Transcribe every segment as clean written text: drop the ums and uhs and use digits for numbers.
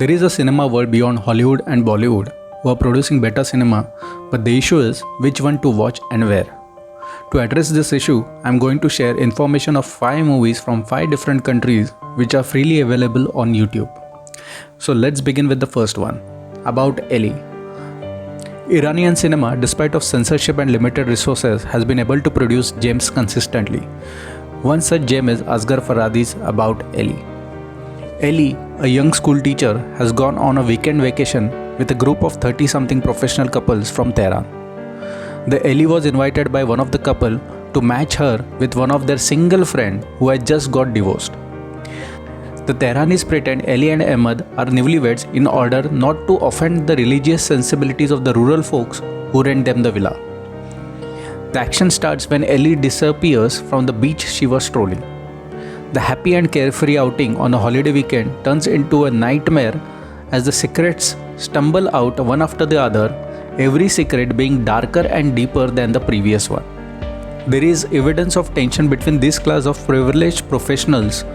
There is a cinema world beyond Hollywood and Bollywood who are producing better cinema, but the issue is which one to watch and where. To address this issue, I am going to share information of 5 movies from 5 different countries which are freely available on YouTube. So let's begin with the first one, about Ellie. Iranian cinema, despite of censorship and limited resources, has been able to produce gems consistently. One such gem is Asghar Farhadi's About Ellie. Ellie, a young school teacher, has gone on a weekend vacation with a group of 30-something professional couples from Tehran. The Ellie was invited by one of the couple to match her with one of their single friend who had just got divorced. The Tehranis pretend Ellie and Ahmed are newlyweds in order not to offend the religious sensibilities of the rural folks who rent them the villa. The action starts when Ellie disappears from the beach she was strolling. The happy and carefree outing on a holiday weekend turns into a nightmare as the secrets stumble out one after the other, every secret being darker and deeper than the previous one. There is evidence of tension between this class of privileged professionals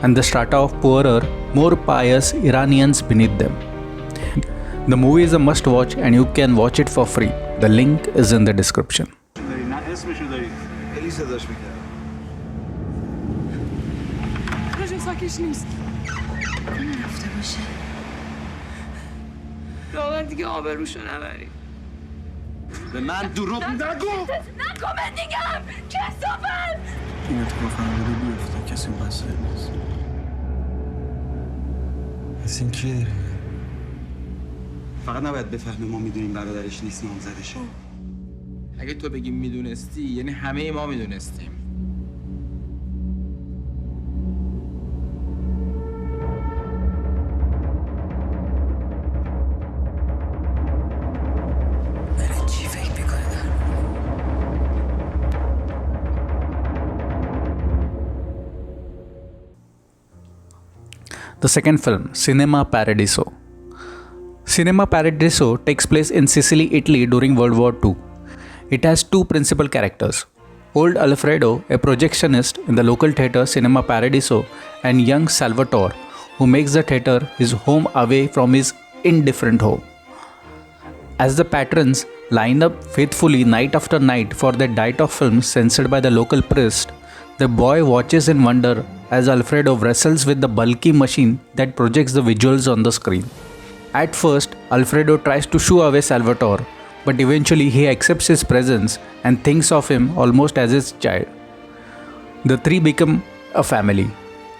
and the strata of poorer, more pious Iranians beneath them. The movie is a must watch and you can watch it for free. The link is in the description. ساکش نیست نرفته باشه لاغر دیگه آبروشو نبری به من دروغ نگو نکن دیگم کسافت این اتفاق همونده بیفته کسی مقصر نیست پس این کیه داره فقط نباید بفهمه ما میدونیم برادرش نیست نامزدشه اگه تو بگیم میدونستی یعنی همه ما میدونستیم. The second film, Cinema Paradiso. Cinema Paradiso takes place in Sicily, Italy during World War II. It has 2 principal characters, old Alfredo, a projectionist in the local theatre Cinema Paradiso, and young Salvatore, who makes the theatre his home away from his indifferent home. As the patrons line up faithfully night after night for their diet of films censored by the local priest, the boy watches in wonder as Alfredo wrestles with the bulky machine that projects the visuals on the screen. At first, Alfredo tries to shoo away Salvatore, but eventually he accepts his presence and thinks of him almost as his child. The 3 become a family,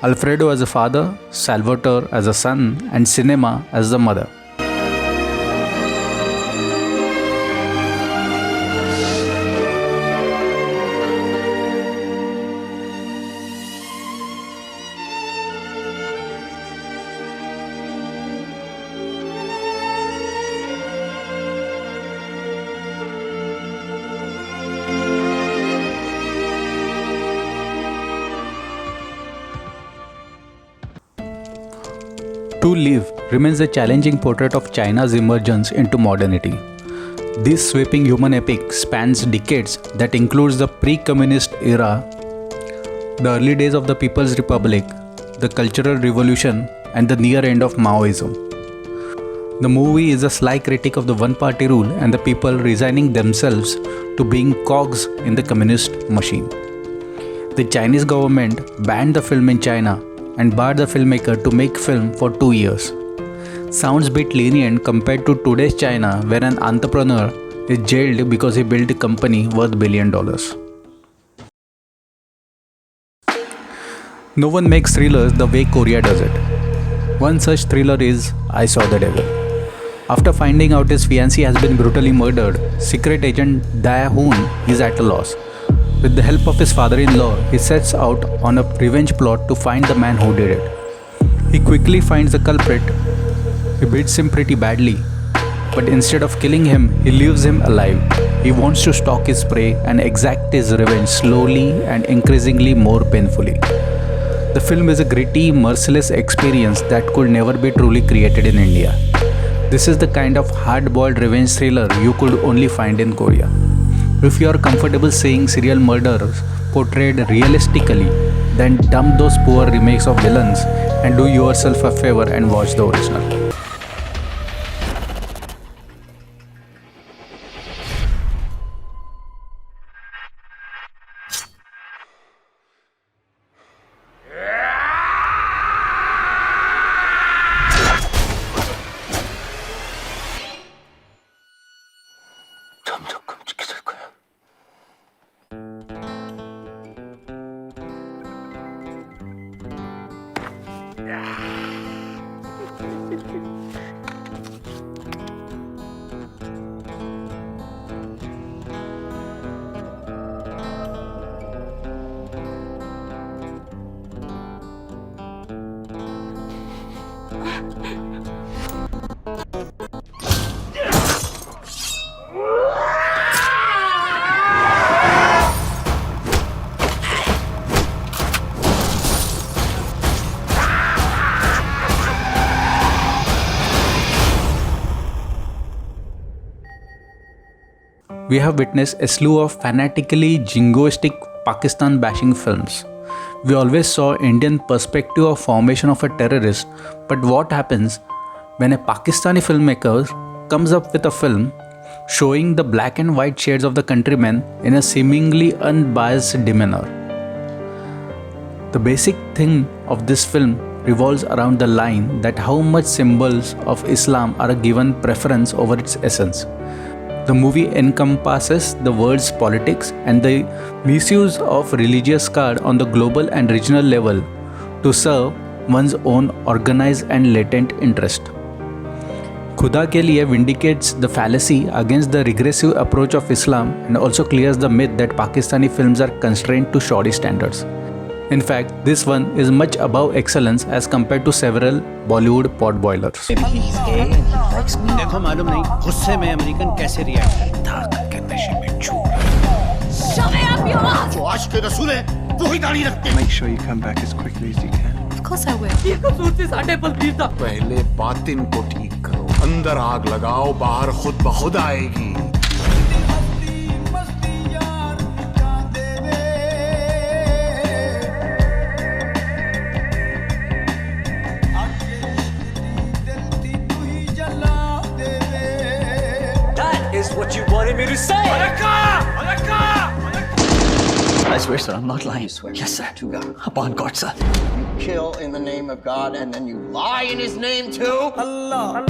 Alfredo as a father, Salvatore as a son, and Cinema as the mother. To Live remains a challenging portrait of China's emergence into modernity. This sweeping human epic spans decades that includes the pre-communist era, the early days of the People's Republic, the Cultural Revolution, and the near end of Maoism. The movie is a sly critique of the one-party rule and the people resigning themselves to being cogs in the communist machine. The Chinese government banned the film in China and barred the filmmaker to make film for 2 years. Sounds bit lenient compared to today's China, where an entrepreneur is jailed because he built a company worth $1 billion. No one makes thrillers the way Korea does it. One such thriller is I Saw the Devil. After finding out his fiancée has been brutally murdered, secret agent Dae Hoon is at a loss. With the help of his father-in-law, he sets out on a revenge plot to find the man who did it. He quickly finds the culprit. He beats him pretty badly, but instead of killing him, he leaves him alive. He wants to stalk his prey and exact his revenge slowly and increasingly more painfully. The film is a gritty, merciless experience that could never be truly created in India. This is the kind of hard-boiled revenge thriller you could only find in Korea. If you are comfortable seeing serial murderers portrayed realistically, then dump those poor remakes of villains and do yourself a favor and watch the original. We have witnessed a slew of fanatically jingoistic Pakistan bashing films. We always saw Indian perspective of formation of a terrorist, but what happens when a Pakistani filmmaker comes up with a film showing the black and white shades of the countrymen in a seemingly unbiased demeanor? The basic thing of this film revolves around the line that how much symbols of Islam are given preference over its essence. The movie encompasses the world's politics and the misuse of religious card on the global and regional level to serve one's own organized and latent interest. Khuda Ke Liye vindicates the fallacy against the regressive approach of Islam and also clears the myth that Pakistani films are constrained to shoddy standards. In fact, this one is much above excellence as compared to several Bollywood potboilers. देखो मालूम नहीं गुस्से में American कैसे react करता के नशे में Shut up, you ass! जो आज के रसूल है वो ही दाढ़ी रखते Make sure you come back as quickly as you can. Of course I will. ये कसूर से साढ़े बलबीर था। पहले बातिन को ठीक करो, अंदर आग लगाओ, बाहर खुद ब खुद आएगी। Is what you wanted me to say. I swear, sir, I'm not lying. Yes, sir. To God. Upon God, sir. You kill in the name of God and then you lie in his name too? Allah.